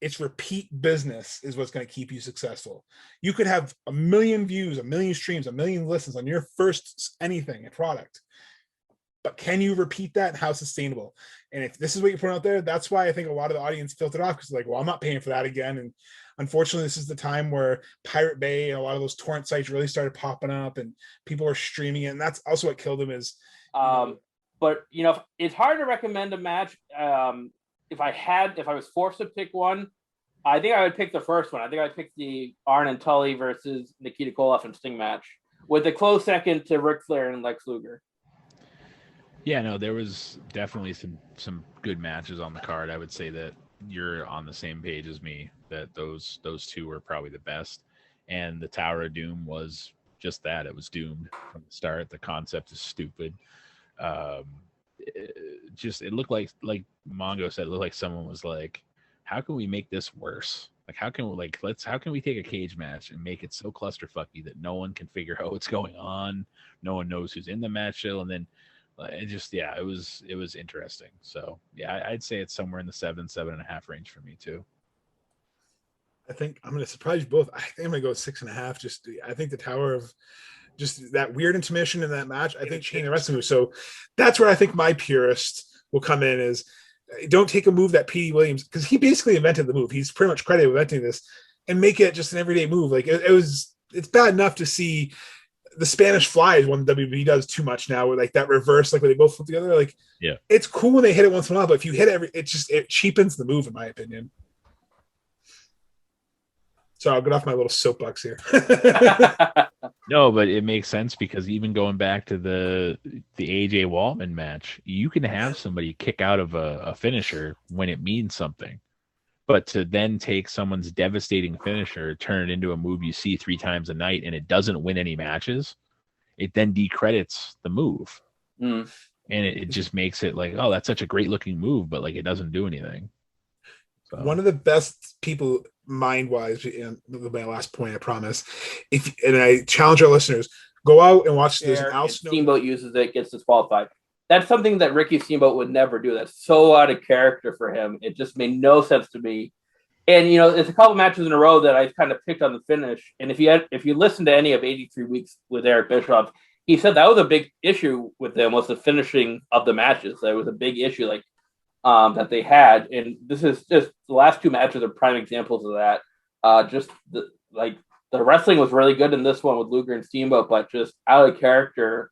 it's repeat business is what's going to keep you successful. You could have 1 million views, 1 million streams, 1 million listens on your first anything, a product. But can you repeat that? How sustainable? And if this is what you put out there, that's why I think a lot of the audience filtered off, because like, well, I'm not paying for that again. And unfortunately, this is the time where Pirate Bay and a lot of those torrent sites really started popping up, and people are streaming it. And that's also what killed them. Is but it's hard to recommend a match. If I was forced to pick one, I think I would pick the first one. I think I'd pick the Arn and Tully versus Nikita Koloff and Sting match, with a close second to Ric Flair and Lex Luger. Yeah, no, there was definitely some good matches on the card. I would say that you're on the same page as me, that those two were probably the best. And the Tower of Doom was just that. It was doomed from the start. The concept is stupid. It looked like Mongo said, it looked like someone was like, how can we make this worse? Like, how can we take a cage match and make it so clusterfucky that no one can figure out what's going on? No one knows who's in the match still. And then it was interesting. So yeah, I'd say it's somewhere in the 7.5 range for me too. I think I'm going to surprise you both. I think I'm going to go 6.5. I think the Tower of just that weird intermission in that match, I think changed the rest of it. So that's where I think my purist will come in, is don't take a move that P.D. Williams, because he basically invented the move. He's pretty much credited with inventing this, and make it just an everyday move. Like it's bad enough to see the Spanish Fly is one WWE does too much now, where like that reverse, like where they both flip together. Like, yeah, it's cool when they hit it once in a while, but if you hit it cheapens the move, in my opinion. So I'll get off my little soapbox here. No, but it makes sense, because even going back to the AJ Waltman match, you can have somebody kick out of a finisher when it means something. But to then take someone's devastating finisher, turn it into a move you see 3 times a night, and it doesn't win any matches, it then decredits the move. And it just makes it like, oh, that's such a great looking move, but like it doesn't do anything. So. One of the best people mind-wise, and my last point, I promise, and I challenge our listeners, go out and watch this. Steamboat uses it, gets disqualified. That's something that Ricky Steamboat would never do. That's so out of character for him. It just made no sense to me. And it's a couple matches in a row that I kind of picked on the finish. And if you listen to any of 83 Weeks with Eric Bischoff, he said that was a big issue with them, was the finishing of the matches. That was a big issue that they had. And this is just the last 2 matches are prime examples of that. The wrestling was really good in this one with Luger and Steamboat, but just out of character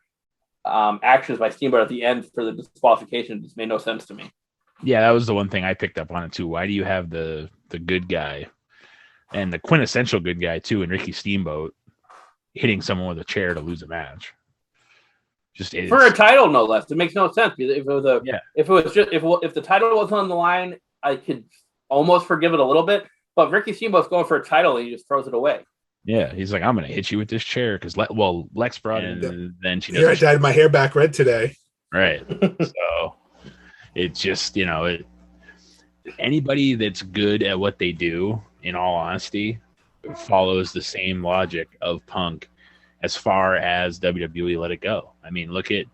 actions by Steamboat at the end for the disqualification just made no sense to me. Yeah, that was the one thing I picked up on it too. Why do you have the good guy and the quintessential good guy too, and Ricky Steamboat hitting someone with a chair to lose a match? Just for a title, no less. It makes no sense. If the title was on the line, I could almost forgive it a little bit. But Ricky Steamboat's going for a title, and he just throws it away. Yeah, he's like, I'm going to hit you with this chair because Lex brought it in, and then she. Here, I dyed my hair back red today. Right. So it's just anybody that's good at what they do, in all honesty, follows the same logic of Punk as far as WWE let it go. I mean, look at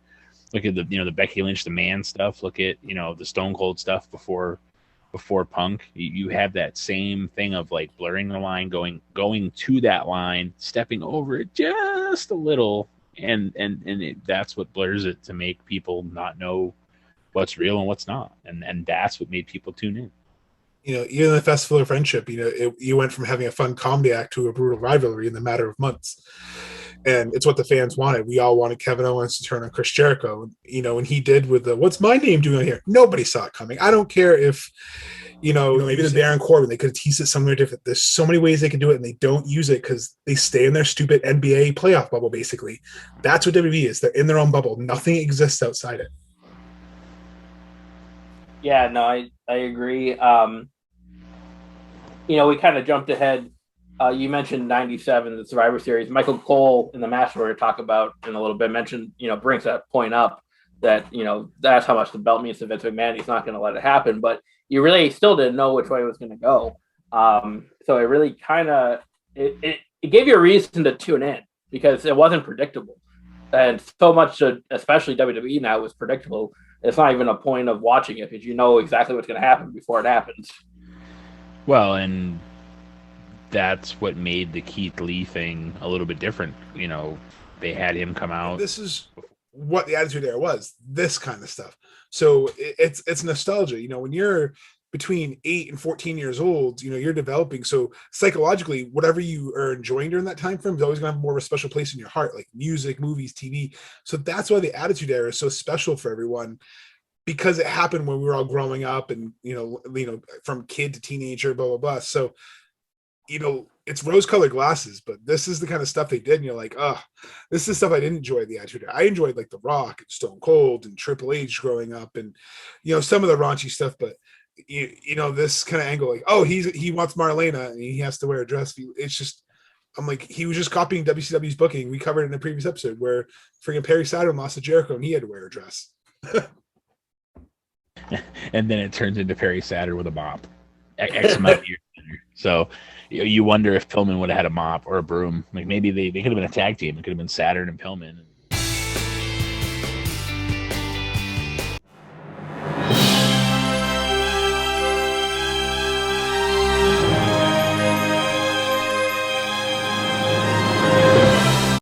the Becky Lynch, the man stuff. Look at the Stone Cold stuff before Punk. You have that same thing of like blurring the line, going to that line, stepping over it just a little, and that's what blurs it to make people not know what's real and what's not, and that's what made people tune in. Even the Festival of Friendship, you went from having a fun comedy act to a brutal rivalry in the matter of months. And it's what the fans wanted. We all wanted Kevin Owens to turn on Chris Jericho. And he did with the, what's my name doing here? Nobody saw it coming. I don't care if, maybe the Baron Corbin, they could have teased it somewhere different. There's so many ways they can do it, and they don't use it because they stay in their stupid NBA playoff bubble, basically. That's what WWE is. They're in their own bubble. Nothing exists outside it. Yeah, no, I agree. We kind of jumped ahead. You mentioned 97, the Survivor Series. Michael Cole in the match we're going to talk about in a little bit brings that point up that, that's how much the belt means to Vince McMahon. He's not going to let it happen, but you really still didn't know which way it was going to go. So it really kind of, it gave you a reason to tune in because it wasn't predictable. And so much, especially WWE now, was predictable. It's not even a point of watching it because you know exactly what's going to happen before it happens. Well, and that's what made the Keith Lee thing a little bit different. You know, they had him come out. This is what the Attitude Era was. This kind of stuff. So it's nostalgia. You know, when you're between 8 and 14 years old, you know, you're developing. So psychologically, whatever you are enjoying during that time frame is always going to have more of a special place in your heart, like music, movies, TV. So that's why the Attitude Era is so special for everyone, because it happened when we were all growing up, and from kid to teenager, blah blah blah. So it's rose-colored glasses, but this is the kind of stuff they did, and you're like, oh, this is stuff I didn't enjoy the Attitude Era. I enjoyed like The Rock and Stone Cold and Triple H growing up, and some of the raunchy stuff, but this kind of angle, like, oh, he wants Marlena and he has to wear a dress. It's just, I'm like, he was just copying WCW's booking. We covered it in a previous episode where freaking Perry Saturn lost to Jericho and he had to wear a dress. And then it turns into Perry Saturn with a mop. X amount of years later. So you wonder if Pillman would have had a mop or a broom. Like maybe they could have been a tag team. It could have been Saturn and Pillman.